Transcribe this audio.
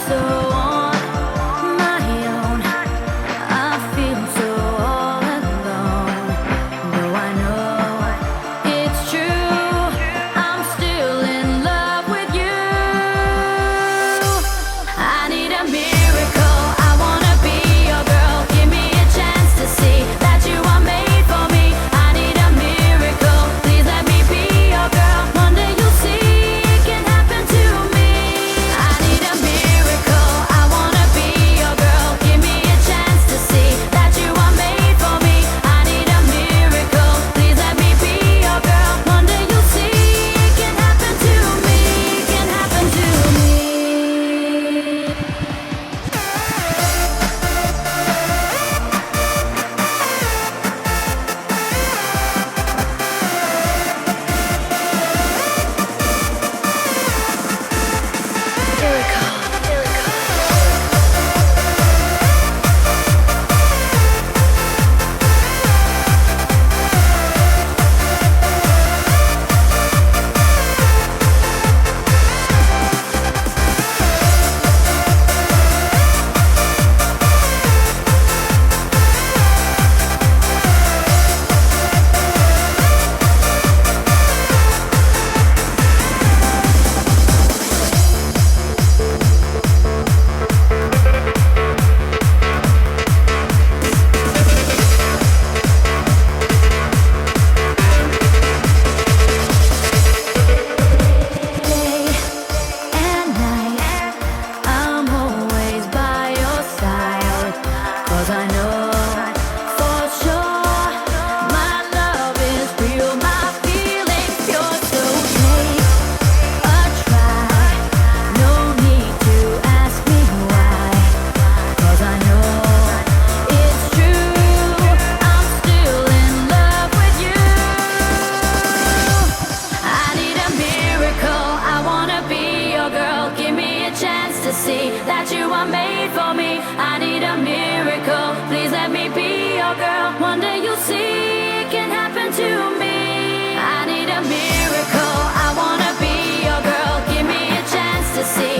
so on my own. I feel so all alone. Though I know it's true, I'm still in love with you. I need a miracle. I wanna be your girl. Give me a chance to see that you are made for me. I need a miracle. Please let me be your girl. One day you'll see it can happen to me. I need a miracle. I wanna be your girl. Give me a chance to see that you are made for me. I need a miracle. Please let me be your girl. One day you'll see it can happen to me. Can happen to me. Day and night, I'm always by your side. 'Cause I know for sure my love is real, my feelings pure. So take a try, no need to ask me why. 'Cause I know it's true, I'm still in love with you. I need a miracle. I wanna be your girl. Give me a chance to see that you are made for me. I need a miracle. Please let me be your girl. One day you'll see it can happen to me. I need a miracle. I wanna be your girl. Give me a chance to see